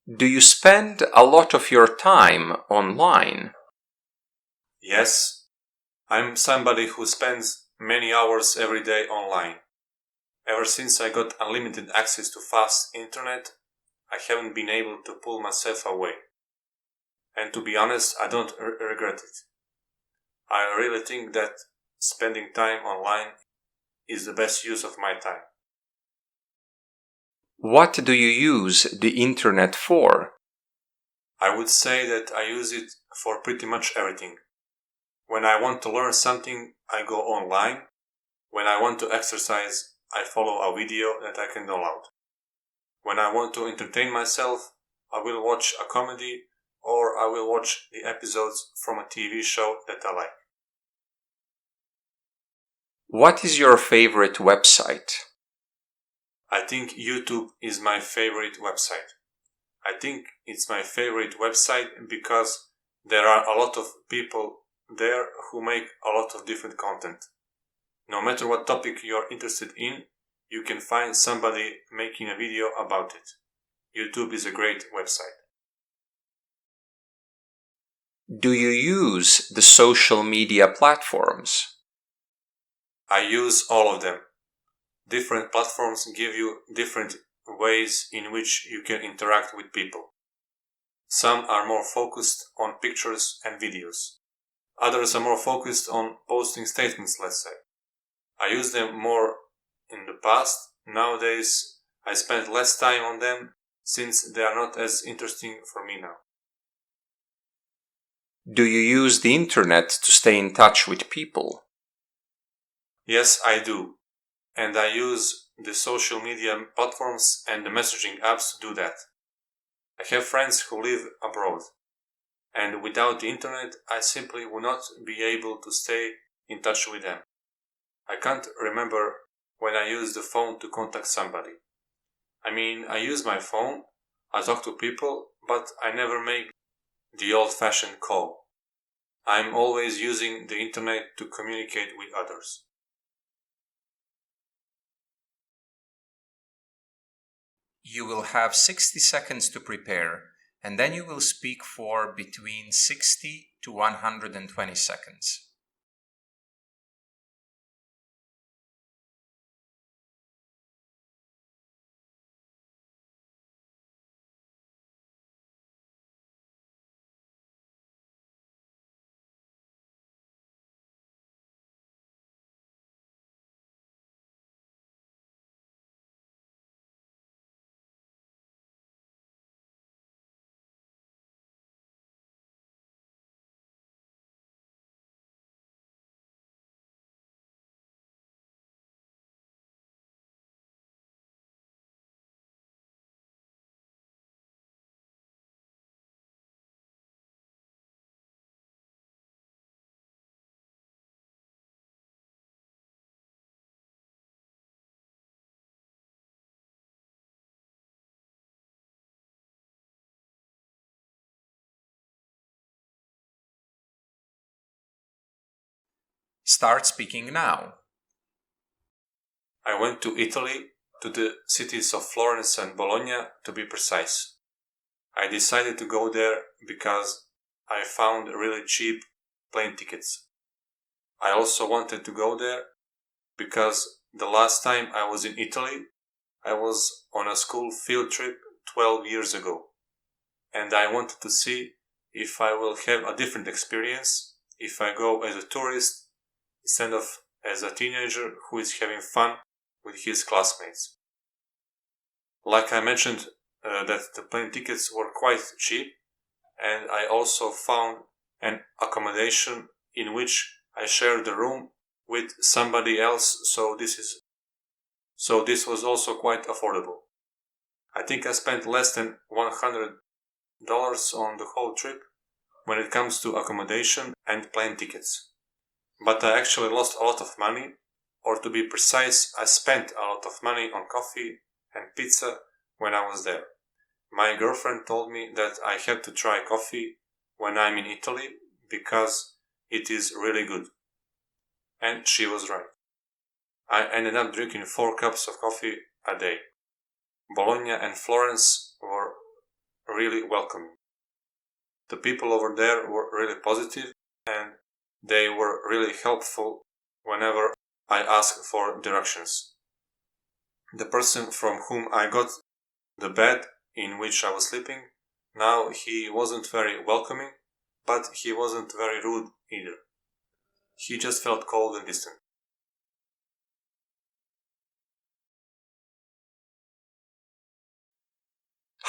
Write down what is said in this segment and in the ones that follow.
Do you spend a lot of your time online? Yes, I'm somebody who spends many hours every day online. Ever since I got unlimited access to fast internet, I haven't been able to pull myself away. And to be honest, I don't regret it. I really think that spending time online is the best use of my time. What do you use the internet for? I would say that I use it for pretty much everything. When I want to learn something, I go online. When I want to exercise, I follow a video that I can download. When I want to entertain myself, I will watch a comedy or I will watch the episodes from a TV show that I like. What is your favorite website? I think YouTube is my favorite website. I think it's my favorite website because there are a lot of people there who make a lot of different content. No matter what topic you are interested in, you can find somebody making a video about it. YouTube is a great website. Do you use the social media platforms? I use all of them. Different platforms give you different ways in which you can interact with people. Some are more focused on pictures and videos. Others are more focused on posting statements, let's say. I used them more in the past. Nowadays, I spend less time on them since they are not as interesting for me now. Do you use the internet to stay in touch with people? Yes, I do. And I use the social media platforms and the messaging apps to do that. I have friends who live abroad. And without the internet, I simply would not be able to stay in touch with them. I can't remember when I used the phone to contact somebody. I mean, I use my phone, I talk to people, but I never make the old-fashioned call. I'm always using the internet to communicate with others. You will have 60 seconds to prepare, and then you will speak for between 60 to 120 seconds. Start speaking now. I went to Italy, to the cities of Florence and Bologna to be precise. I decided to go there because I found really cheap plane tickets. I also wanted to go there because the last time I was in Italy, I was on a school field trip 12 years ago. And I wanted to see if I will have a different experience if I go as a tourist instead of as a teenager who is having fun with his classmates. Like I mentioned, that the plane tickets were quite cheap, and I also found an accommodation in which I shared the room with somebody else, so this was also quite affordable. I think I spent less than $100 on the whole trip when it comes to accommodation and plane tickets. But I actually lost a lot of money, or to be precise, I spent a lot of money on coffee and pizza when I was there. My girlfriend told me that I had to try coffee when I'm in Italy because it is really good. And she was right. I ended up drinking 4 cups of coffee a day. Bologna and Florence were really welcoming. The people over there were really positive and they were really helpful whenever I asked for directions. The person from whom I got the bed in which I was sleeping, now he wasn't very welcoming, but he wasn't very rude either. He just felt cold and distant.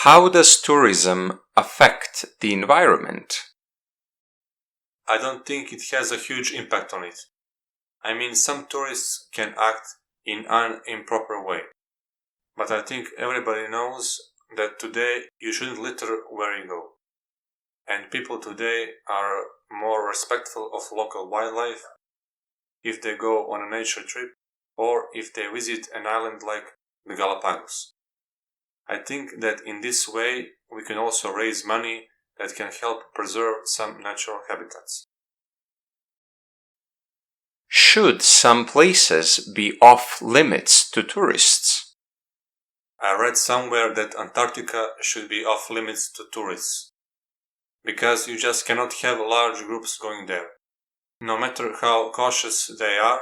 How does tourism affect the environment? I don't think it has a huge impact on it. I mean, some tourists can act in an improper way. But I think everybody knows that today you shouldn't litter where you go. And people today are more respectful of local wildlife if they go on a nature trip or if they visit an island like the Galapagos. I think that in this way we can also raise money that can help preserve some natural habitats. Should some places be off limits to tourists? I read somewhere that Antarctica should be off limits to tourists, because you just cannot have large groups going there. No matter how cautious they are,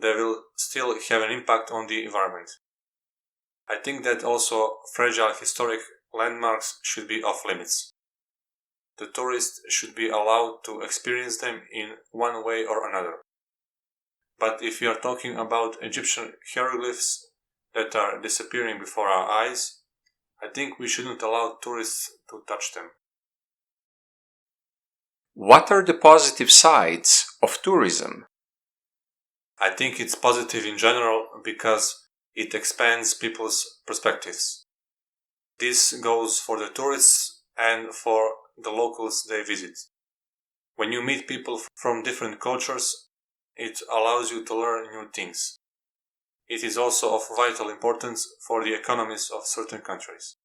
they will still have an impact on the environment. I think that also fragile historic landmarks should be off limits. The tourists should be allowed to experience them in one way or another. But if we are talking about Egyptian hieroglyphs that are disappearing before our eyes, I think we shouldn't allow tourists to touch them. What are the positive sides of tourism? I think it's positive in general because it expands people's perspectives. This goes for the tourists and for the locals they visit. When you meet people from different cultures, it allows you to learn new things. It is also of vital importance for the economies of certain countries.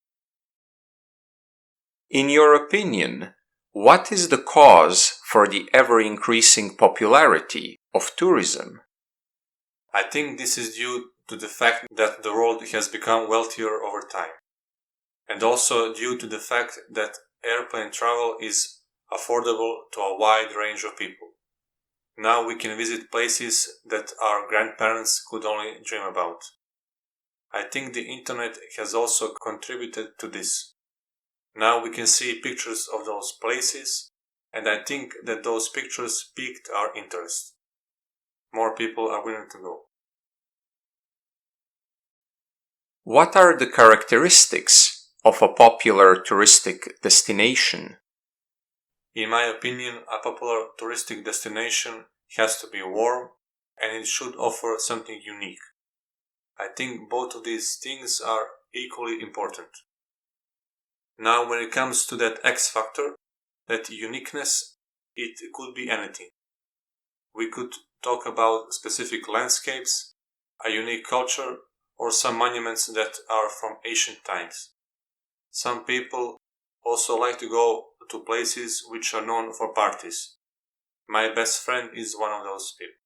In your opinion, what is the cause for the ever-increasing popularity of tourism? I think this is due to the fact that the world has become wealthier over time, and also due to the fact that airplane travel is affordable to a wide range of people. Now we can visit places that our grandparents could only dream about. I think the internet has also contributed to this. Now we can see pictures of those places, and I think that those pictures piqued our interest. More people are willing to go. What are the characteristics of a popular touristic destination? In my opinion, a popular touristic destination has to be warm and it should offer something unique. I think both of these things are equally important. Now, when it comes to that X factor, that uniqueness, it could be anything. We could talk about specific landscapes, a unique culture, or some monuments that are from ancient times. Some people also like to go to places which are known for parties. My best friend is one of those people.